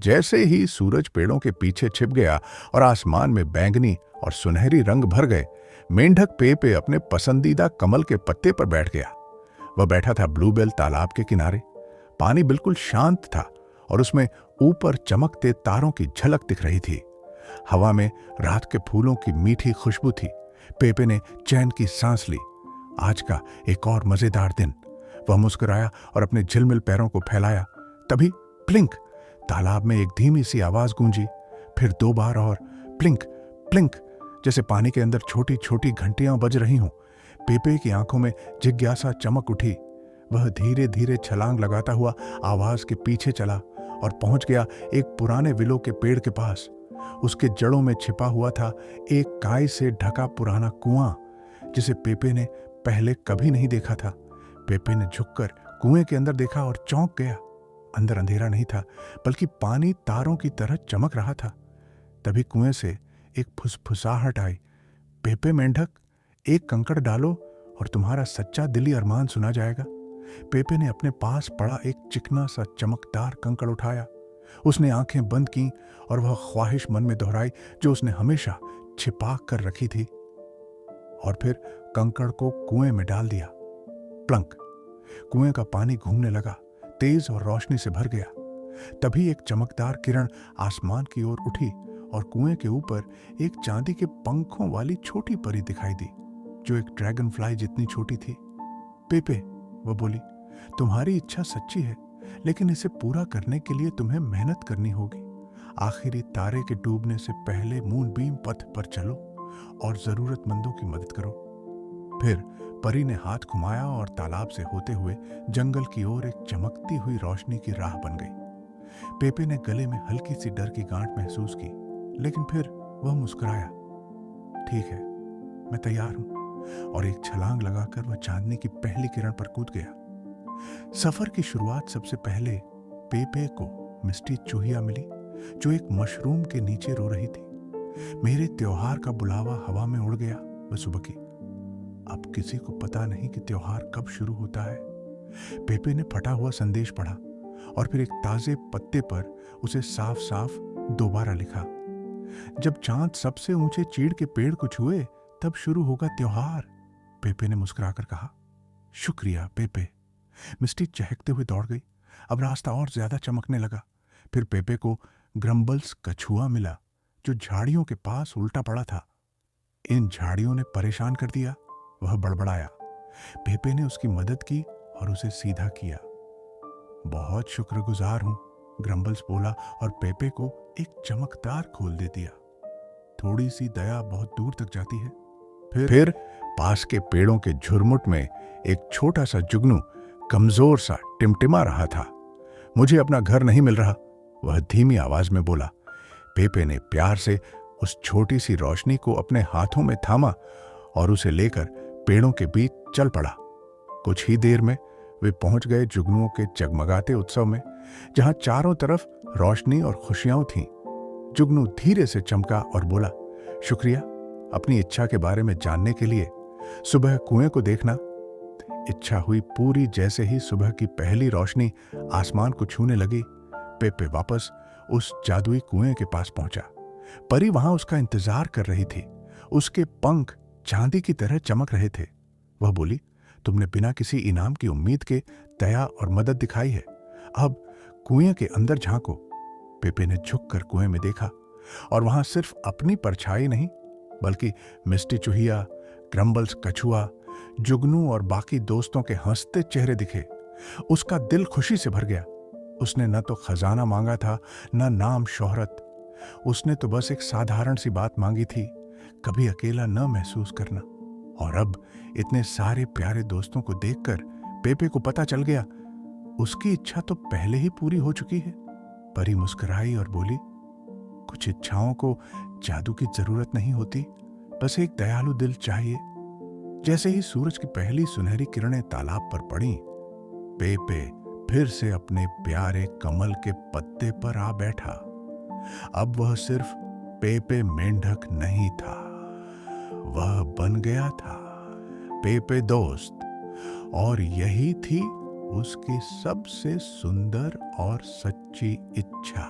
जैसे ही सूरज पेड़ों के पीछे छिप गया और आसमान में बैंगनी और सुनहरी रंग भर गए, मेंढक पेपे अपने पसंदीदा कमल के पत्ते पर बैठ गया। वह बैठा था ब्लूबेल तालाब के किनारे। पानी बिल्कुल शांत था और उसमें ऊपर चमकते तारों की झलक दिख रही थी। हवा में रात के फूलों की मीठी खुशबू थी। पेपे ने चैन की सांस ली। आज का एक और मजेदार दिन। वह मुस्कुराया और अपने झिलमिल पैरों को फैलाया। तभी प्लिंक, तालाब में एक धीमी सी आवाज गूंजी। फिर 2 बार और प्लिंक प्लिंक, जैसे पानी के अंदर छोटी छोटी घंटियां बज रही हों। पेपे की आंखों में जिज्ञासा चमक उठी। वह धीरे धीरे छलांग लगाता हुआ आवाज के पीछे चला और पहुंच गया एक पुराने विलो के पेड़ के पास। उसके जड़ों में छिपा हुआ था एक काई से ढका पुराना कुआं, जिसे पेपे ने पहले कभी नहीं देखा था। पेपे ने झुककर कुएं के अंदर देखा और चौंक गया। अंदर अंधेरा नहीं था, बल्कि पानी तारों की तरह चमक रहा था। तभी कुएं से एक फुसफुसाहट आई। पेपे मेंढक, एक कंकड़ डालो और तुम्हारा सच्चा दिली अरमान सुना जाएगा। पेपे ने अपने पास पड़ा एक चिकना सा चमकदार कंकड़ उठाया। उसने आंखें बंद की और वह ख्वाहिश मन में दोहराई जो उसने हमेशा छिपा कर रखी थी, और फिर कंकड़ को कुएं में डाल दिया। प्लंक, कुएं का पानी घूमने लगा, तेज और रोशनी से भर गया। तभी एक चमकदार किरण आसमान की ओर उठी और कुएं के ऊपर एक चांदी के पंखों वाली छोटी परी दिखाई दी, जो एक ड्रैगन फ्लाई जितनी छोटी थी। पेपे, वह बोली, तुम्हारी इच्छा सच्ची है, लेकिन इसे पूरा करने के लिए तुम्हें मेहनत करनी होगी। आखिरी तारे के डूबने से पहले मूनबीम पथ पर चलो और जरूरतमंदों की मदद करो। फिर परी ने हाथ घुमाया और तालाब से होते हुए जंगल की ओर एक चमकती हुई रोशनी की राह बन गई। पेपे ने गले में हल्की सी डर की गांठ महसूस की, लेकिन फिर वह मुस्कुराया। ठीक है, मैं तैयार हूं, और एक छलांग लगाकर वह चांदनी की पहली किरण पर कूद गया। सफर की शुरुआत सबसे पहले पेपे को मिस्टी चूहिया मिली, जो एक मशरूम के नीचे रो रही थी। मेरे त्योहार का बुलावा हवा में उड़ गया, वह सुबकी। अब किसी को पता नहीं कि त्योहार कब शुरू होता है। पेपे ने फटा हुआ संदेश पढ़ा और फिर एक ताजे पत्ते पर उसे साफ साफ दोबारा लिखा। जब चांद सबसे ऊंचे चीड़ के पेड़ को छुए, तब शुरू होगा त्योहार, पेपे ने मुस्कुराकर कहा। शुक्रिया पेपे। मिस्टी चहकते हुए दौड़ गई। अब रास्ता और ज्यादा चमकने लगा। फिर पेपे को ग्रम्बल्स कछुआ मिला, जो झाड़ियों के पास उल्टा पड़ा था। इन झाड़ियों ने परेशान कर दिया, वह बड़बड़ाया। पेपे ने उसकी मदद की और उसे सीधा किया। बहुत शुक्रगुजार हूं, ग्रम्बल्स बोला और पेपे को एक चमकदार खोल दे दिया। थोड़ी सी दया बहुत दूर तक जाती है। फिर पास के पेड़ों के झुरमुट में एक छोटा सा जुगनू कमजोर सा टिमटिमा रहा था। मुझे अपना घर नहीं मिल रहा, वह धीमी आवाज में बोला। पेपे ने प्यार से उस छोटी सी रोशनी को अपने हाथों में थामा और उसे लेकर पेड़ों के बीच चल पड़ा। कुछ ही देर में वे पहुंच गए जुगनुओं के जगमगाते उत्सव में, जहां चारों तरफ रोशनी और खुशियां थीं। जुगनू धीरे से चमका और बोला, शुक्रिया अपनी इच्छा के बारे में जानने के लिए। सुबह कुएं को देखना। इच्छा हुई पूरी जैसे ही सुबह की पहली रोशनी आसमान को छूने लगी। पेपे वापस उस जादुई कुएं के पास पहुंचा। परी वहां उसका इंतजार कर रही थी। उसके पंख चांदी की तरह चमक रहे थे। वह बोली, तुमने बिना किसी इनाम की उम्मीद के दया और मदद दिखाई है। अब कुएं के अंदर झांको। पेपे ने झुककर कुएं में देखा और वहां सिर्फ अपनी परछाई नहीं, बल्कि मिस्टी चूहिया, ग्रम्बल्स कछुआ, जुगनू और बाकी दोस्तों के हंसते चेहरे दिखे। उसका दिल खुशी से भर गया। उसने न तो खजाना मांगा था, न नाम शोहरत। उसने तो बस एक साधारण सी बात मांगी थी, कभी अकेला न महसूस करना। और अब इतने सारे प्यारे दोस्तों को देखकर पेपे को पता चल गया, उसकी इच्छा तो पहले ही पूरी हो चुकी है। परी मुस्कुराई और बोली, कुछ इच्छाओं को जादू की जरूरत नहीं होती, बस एक दयालु दिल चाहिए। जैसे ही सूरज की पहली सुनहरी किरणें तालाब पर पड़ी, पेपे फिर से अपने प्यारे कमल के पत्ते पर आ बैठा। अब वह सिर्फ पेपे मेंढक नहीं था, वह बन गया था पेपे दोस्त। और यही थी उसकी सबसे सुंदर और सच्ची इच्छा।